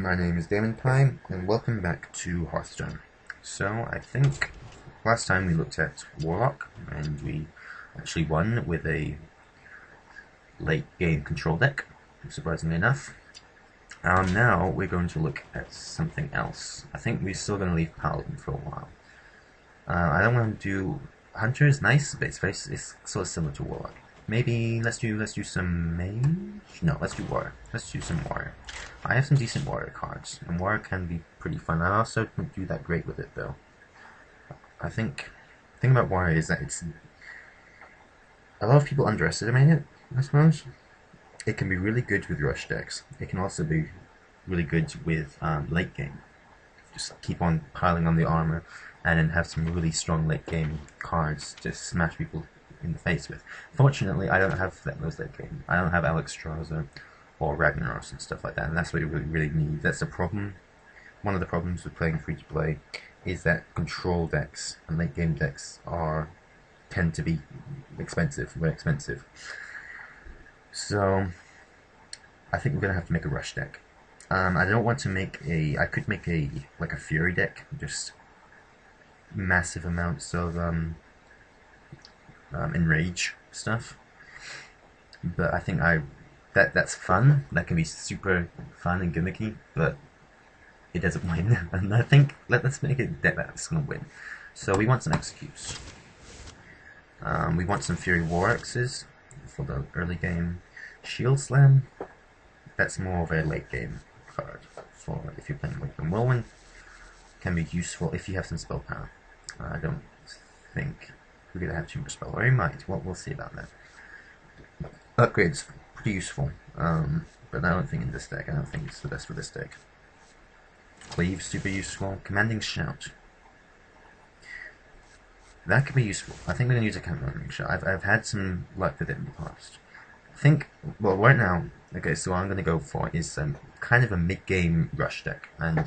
My name is Damon Pine, and welcome back to Hearthstone. So, I think last time we looked at Warlock, and we actually won with a late game control deck, surprisingly enough. Now we're going to look at something else. I think we're still going to leave Paladin for a while. I don't want to do Hunter is nice, but it's sort of similar to Warlock. Maybe let's do some mage. No, let's do warrior. Let's do some warrior. I have some decent warrior cards, and warrior can be pretty fun. I also don't do that great with it though. I think the thing about warrior is that it's a lot of people underestimate it. I suppose it can be really good with rush decks. It can also be really good with late game. Just keep on piling on the armor, and then have some really strong late game cards to smash people in the face with. Fortunately, I don't have those late game. I don't have Alex Strauzer or Ragnaros and stuff like that, and that's what you really need. That's the problem. One of the problems with playing free to play is that control decks and late game decks tend to be expensive, very expensive. So I think we're gonna have to make a rush deck. I don't want to make a. I could make a fury deck, just massive amounts of enrage stuff. But I think that's fun. That can be super fun and gimmicky, but it doesn't win. And I think let's make a deck that's gonna win. So we want some executes. We want some Fury War Axes for the early game. Shield Slam. That's more of a late game card for if you're playing with them. Whirlwind can be useful if you have some spell power. I don't think we're gonna have too much spell, or we might. We'll see about that. Upgrades pretty useful, but I don't think in this deck. I don't think it's the best for this deck. Cleave super useful. Commanding Shout. That could be useful. I think we're gonna use a Commanding Shout. I've had some luck with it in the past. I think right now. Okay, so what I'm gonna go for is kind of a mid-game rush deck, and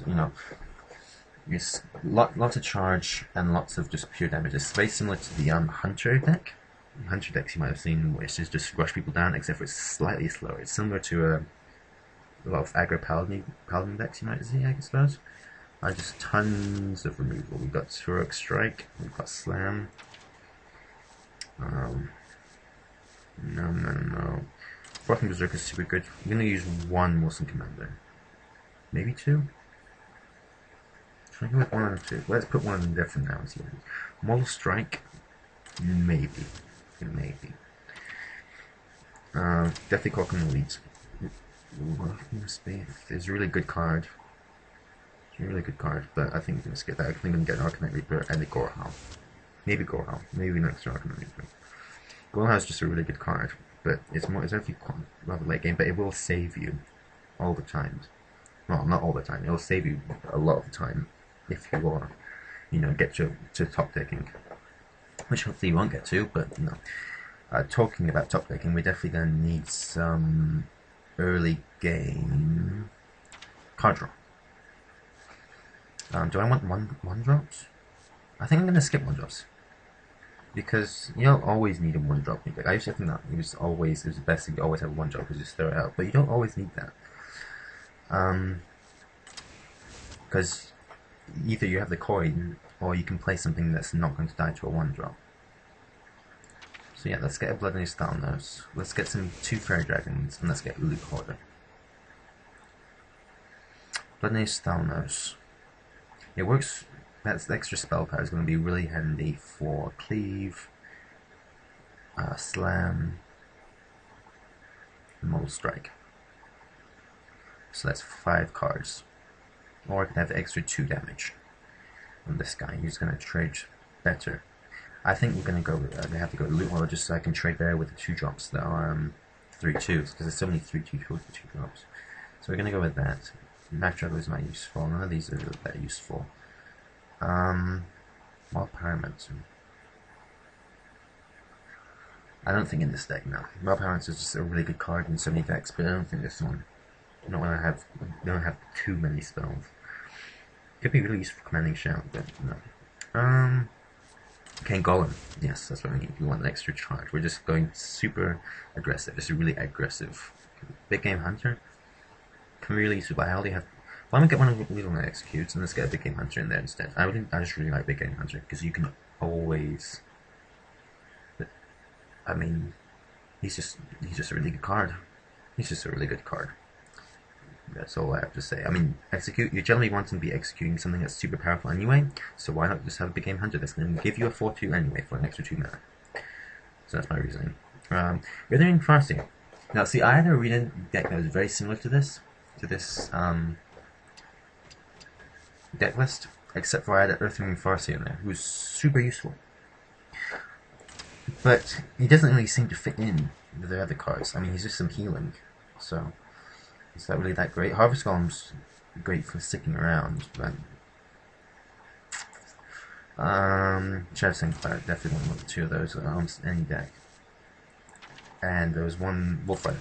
it's lots of charge and lots of just pure damage. It's very similar to the Hunter deck. Hunter decks you might have seen, which is just rush people down, except for it's slightly slower. It's similar to a lot of aggro paladin decks you might see, I suppose. Just tons of removal. We've got Heroic Strike, we've got Slam. No. Frothing Berserker is super good. I'm gonna use one Wilson Commander. Maybe two? Should I go with one or two? Let's put one in there for now. Mortal Strike? Maybe. Deathly Clock and Elite. It's a really good card. But I think we're gonna skip that. I think we're gonna get an Arcanite Reaper and a Gorehal. Maybe Gorehal. Maybe next to Arcanite Reaper. Gorehal is just a really good card, but it's actually rather late game, but it will save you all the time. Well, not all the time. It will save you a lot of the time if you are, get to top decking, which hopefully you won't get to. But talking about top decking, we're definitely going to need some early game card draw. Do I want one drops? I think I'm going to skip one drops, because you don't always need a one drop. Like, I used to think that it was the best thing to always have one drop, because just throw it out. But you don't always need that, because either you have the coin, or you can play something that's not going to die to a one drop. So yeah, let's get a Blood Nose Thalnos. Let's get two Fairy Dragons, and let's get Loot Hoarder. Blood Nose Thalnos. It works. That's the extra spell power is going to be really handy for Cleave, Slam, and Mortal Strike. So that's 5 cards. Or I can have the extra 2 damage on this guy. He's going to trade better. I think we're going to go with they have to go to Loot Hoarder just so I can trade there with the 2 drops that are 3/2s, because there's so many 3/2 drops. So we're going to go with that. Knife Juggler is not useful. None of these are that useful. Wild Pyromancer. I don't think in this deck, no. Wild Pyromancer is just a really good card in so many decks, but I don't think this one. Not when I don't have too many spells. Could be really useful for Commanding Shout, but no. Okay, Golem. Yes, that's what we need. We want an extra charge. We're just going super aggressive. It's really aggressive. Big Game Hunter can really use it, but I already have Why don't we get one of the little executes and let's get a big game hunter in there instead? I just really like big game hunter because you can always. I mean, he's just a really good card. He's just a really good card. That's all I have to say. I mean, execute. You generally want to be executing something that's super powerful anyway. So why not just have a big game hunter that's going to give you a 4/2 anyway for an extra 2 mana? So that's my reasoning. We're doing Farsi. Now, see, I had an arena deck that was very similar to this deck list, except for I had Earthring Farsi in there, who's super useful. But he doesn't really seem to fit in with the other cards. I mean, he's just some healing, so is that really that great? Harvest Golem's great for sticking around, but Shadow Sinclair definitely one of the 2 of those on almost any deck. And there was one Wolf Rider.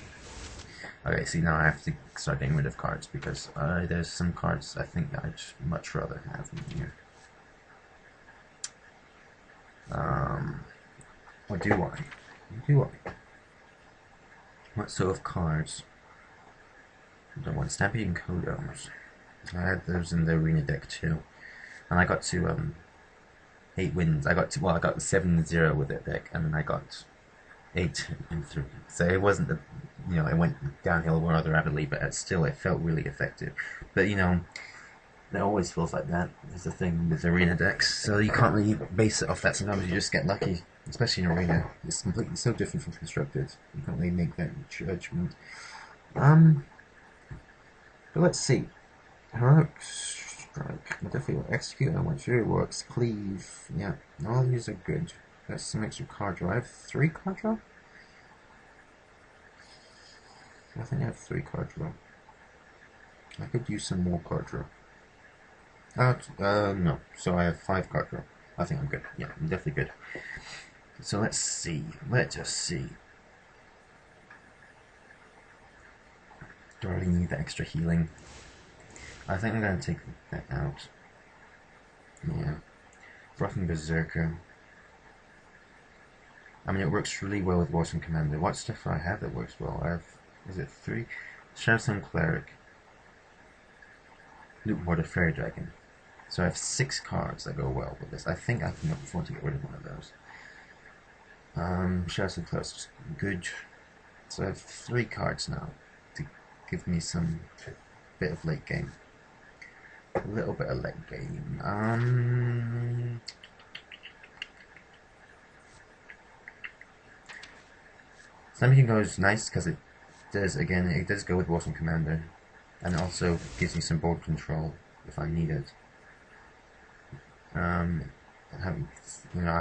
Okay, see, now I have to start getting rid of cards because there's some cards I think that I'd much rather have in here. What do I? What do I? What sort of cards? I don't want Stampede and Kodos. I had those in the arena deck too, and I got to 8 wins. I got 7-0 with that deck, and then I got 8 and 3. So it wasn't the, it went downhill rather rapidly, but it felt really effective. But it always feels like that. Is the thing with arena decks, so you can't really base it off that. Sometimes you just get lucky, especially in arena. It's completely so different from constructed. You can't really make that judgment. But let's see. Heroic Strike. I definitely will execute. I want sure it works. Cleave. Yeah, all these are good. That's some extra card draw. I have 3 card draw? I think I have 3 card draw. I could use some more card draw. No. So I have 5 card draw. I think I'm good. Yeah, I'm definitely good. So let's see. Let us see. Do I really need the extra healing? I think I'm going to take that out. Yeah. Frothing Berserker. I mean, it works really well with Warsome Commander. What stuff do I have that works well? I have, is it 3? Shadowstone Cleric. Loot Warder Fairy Dragon. So I have 6 cards that go well with this. I think I can afford to get rid of one of those. Shadowstone Cleric's just good. So I have 3 cards now to give me some bit of late game. A little bit of late game. Stampede goes nice because it does go with Warsome Commander, and it also gives me some board control if I need it. I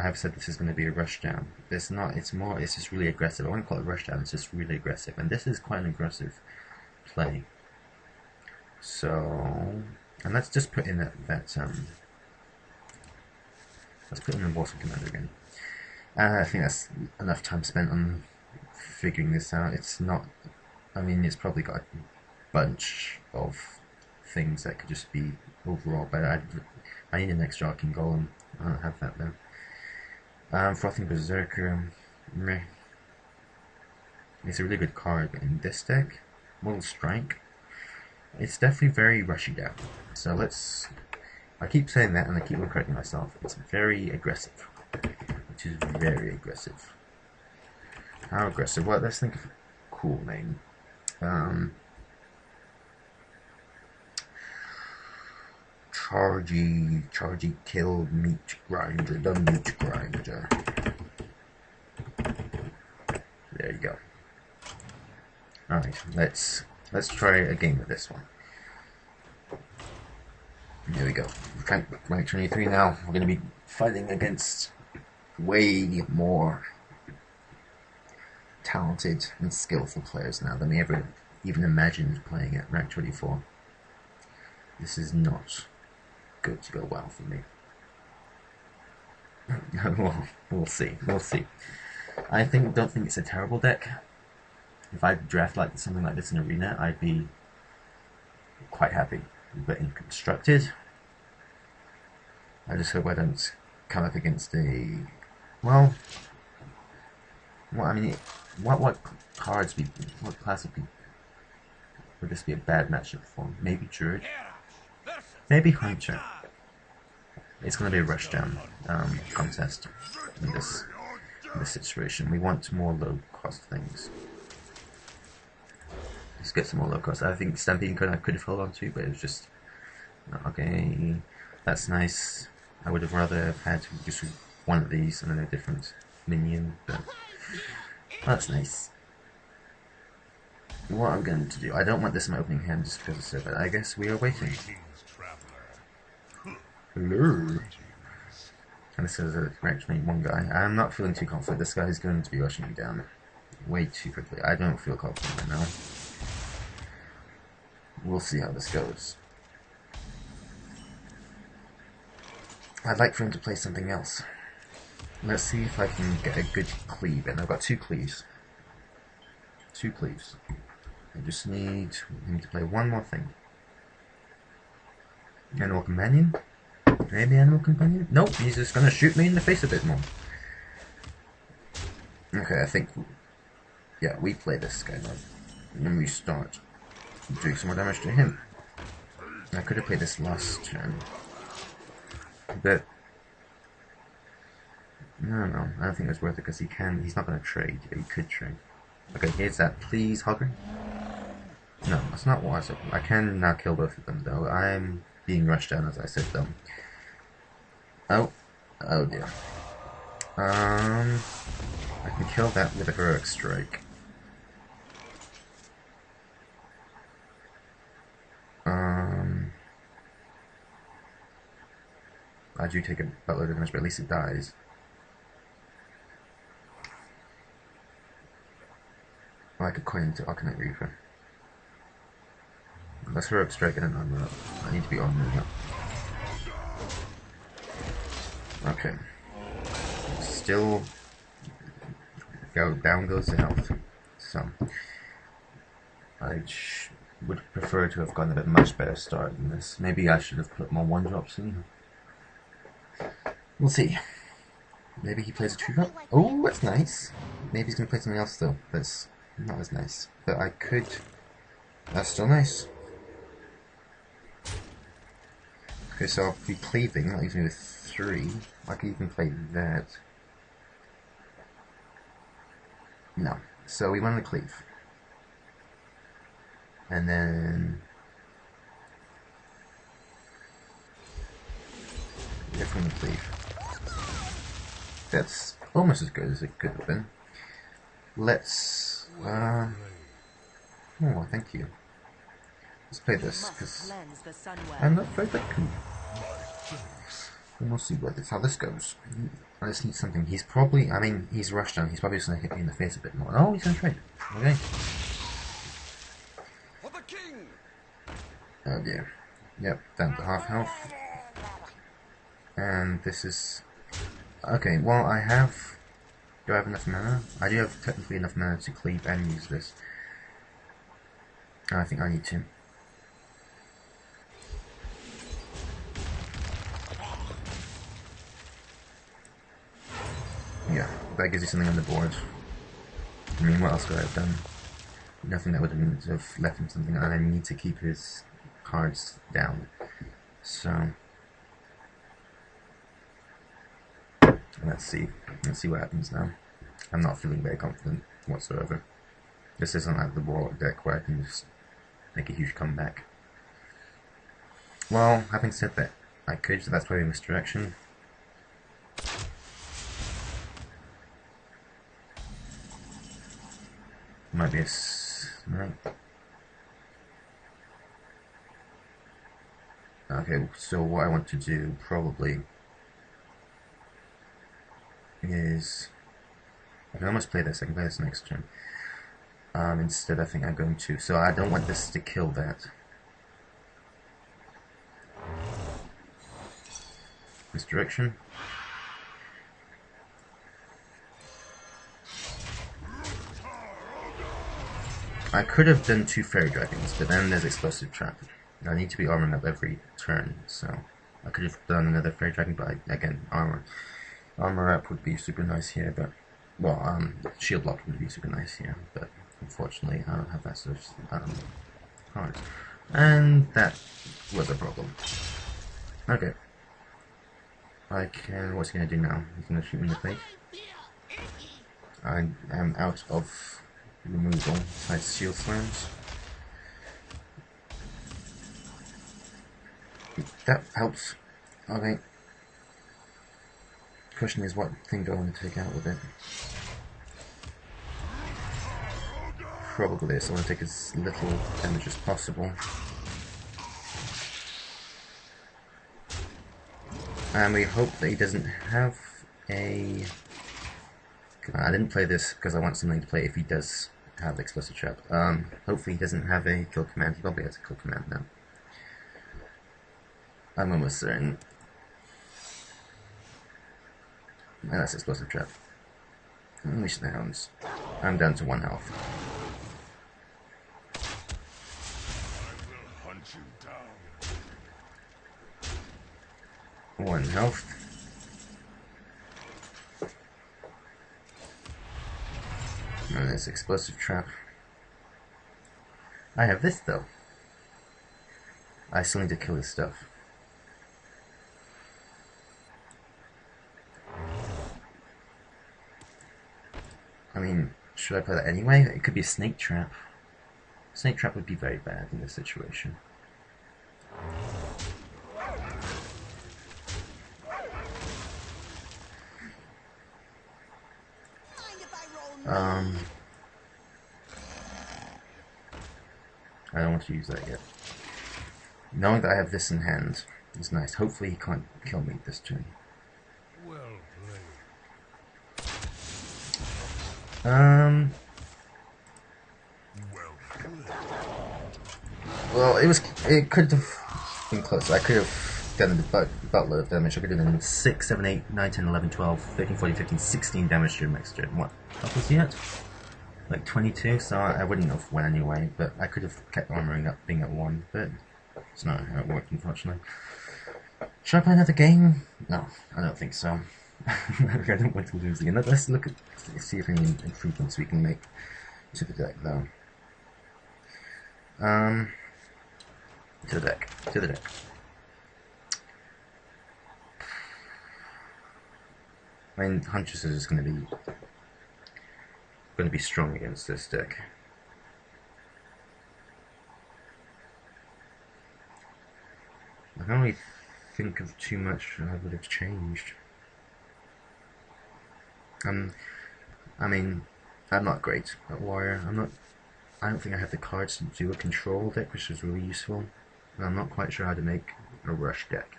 have said this is going to be a rushdown. It's not. It's just really aggressive. I wouldn't call it rushdown. It's just really aggressive, and this is quite an aggressive play. So, and let's just put in let's put in the Warsome Commander again. I think that's enough time spent on figuring this out. It's not. I mean, it's probably got a bunch of things that could just be overall, but I need an extra Arcane Golem. I don't have that though. Frothing Berserker. Meh. It's a really good card, but in this deck, Mortal Strike, it's definitely very rushy down. So let's. I keep saying that, and I keep correcting myself. It's very aggressive, which is very aggressive. How aggressive? Well, let's think of a cool name. Chargy killed Meatgrinder, the Meatgrinder. There you go. Alright, let's try a game with this one. There we go. Rank 23 now. We're going to be fighting against way more talented and skillful players now than we ever even imagined playing at rank 24. This is not good to go well for me. Well, we'll see. We'll see. I don't think it's a terrible deck. If I draft something like this in Arena, I'd be quite happy. But in Constructed, I just hope I don't come up against a what cards what class would this be a bad matchup for? Maybe Druid. Maybe Hunter. It's going to be a rushdown contest in this situation. We want more low-cost things. Let's get some more low-cost. I think Stampede I could have held on to, but it was just... Okay, that's nice. I would have rather have had just one of these and then a different minion, but that's nice. What I'm going to do, I don't want this in my opening hand just because it's so bad. I guess we are waiting. Hello. And this is actually one guy. I'm not feeling too confident. This guy is going to be rushing me down way too quickly. I don't feel confident right now. We'll see how this goes. I'd like for him to play something else. Let's see if I can get a good cleave in. I've got 2 cleaves. 2 cleaves. I just need him to play one more thing. Animal Companion? Maybe Animal Companion? Nope, he's just gonna shoot me in the face a bit more. Okay, I think... Yeah, we play this guy now. And then we start doing some more damage to him. I could have played this last turn. But... No, I don't think it's worth it because he's not gonna trade. He could trade. Okay, here's that. Please, Hogger. No, that's not what I said. I can now kill both of them, though. I'm being rushed down, as I said, though. Oh dear. I can kill that with a heroic strike. I do take a buttload of damage, but at least it dies. Well, I could coin into Arcanite Reaper. Let's heroic strike and an armor up. I need to be armoring up. Okay. Still down goes the health. So I would prefer to have gotten a much better start than this. Maybe I should have put more 1-drops in. We'll see. Maybe he plays a 2-drop. Oh, that's nice. Maybe he's gonna play something else though. That's not as nice. But I could. That's still nice. Okay, so I'll be cleaving. That leaves me with 3. I could even play that. No. So we want to cleave. And then... if we cleave. That's almost as good as it could have been. Let's... oh, thank you. Let's play this, because I'm not afraid that can... And we'll see how this goes. I just need something. He's probably... I mean, he's rushed down. He's probably just going to hit me in the face a bit more. Oh, he's going to trade. Okay. Oh dear. Yep, down to half health. And this is... Okay, well, I have... Do I have enough mana? I do have technically enough mana to cleave and use this. I think I need to. Yeah, that gives you something on the board. I mean, what else could I have done? Nothing that would have left him something, and I need to keep his cards down. So... Let's see what happens now. I'm not feeling very confident whatsoever. This isn't like the Warlock deck where I can just make a huge comeback. Well, having said that, I could, so that's probably a misdirection. Might be a snipe. Okay, so what I want to do probably is I can almost play this. I can play this next turn. Instead, I think I'm going to. So I don't want this to kill that. Misdirection. I could have done 2 Fairy Dragons, but then there's Explosive Trap. I need to be armoring up every turn, so I could have done another Fairy Dragon, but again, armor up would be super nice here, but well, shield block would be super nice here, but unfortunately I don't have that sort of cards, and that was a problem. Okay. I can. What's he gonna do now? He's gonna shoot me in the face. I am out of removal besides shield slams. That helps. Okay. Question is, what thing do I want to take out with it? Probably this. I want to take as little damage as possible. And we hope that he doesn't have a... I didn't play this because I want something to play if he does have Explosive Trap. Hopefully he doesn't have a kill command. He probably has a kill command now. I'm almost certain. And that's Explosive Trap. Unleash the Hounds. I'm down to 1 health. I will hunt you down. 1 health. And there's Explosive Trap. I have this though. I still need to kill his stuff. I mean, should I play that anyway? It could be a Snake Trap. Snake Trap would be very bad in this situation. I don't want to use that yet. Knowing that I have this in hand is nice. Hopefully he can't kill me this turn. Well played. Well, it could have been close. I could have done the buttload of damage. I could have done 6, 7, 8, 9, 10, 11, 12, 13, 14, 15, 16 damage during next turn. What? What was he at? Like 22, so I wouldn't have won anyway, but I could have kept armoring up being at 1, but it's not how it worked, unfortunately. Should I play another game? No, I don't think so. I don't want to lose again. Let's look at, see if any improvements we can make to the deck, though. To the deck. I mean, Huntress is going to be strong against this deck. I can't really think of too much I would have changed. I mean, I'm not great at Warrior. I don't think I have the cards to do a control deck, which is really useful. And I'm not quite sure how to make a rush deck.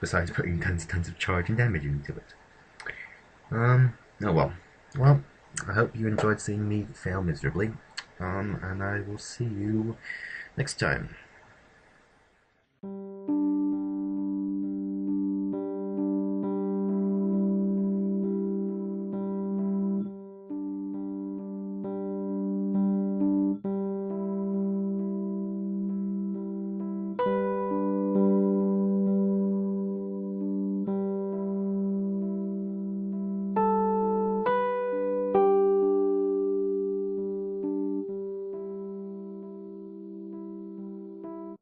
Besides putting tons of charge and damage into it. Oh well. Well, I hope you enjoyed seeing me fail miserably. And I will see you next time.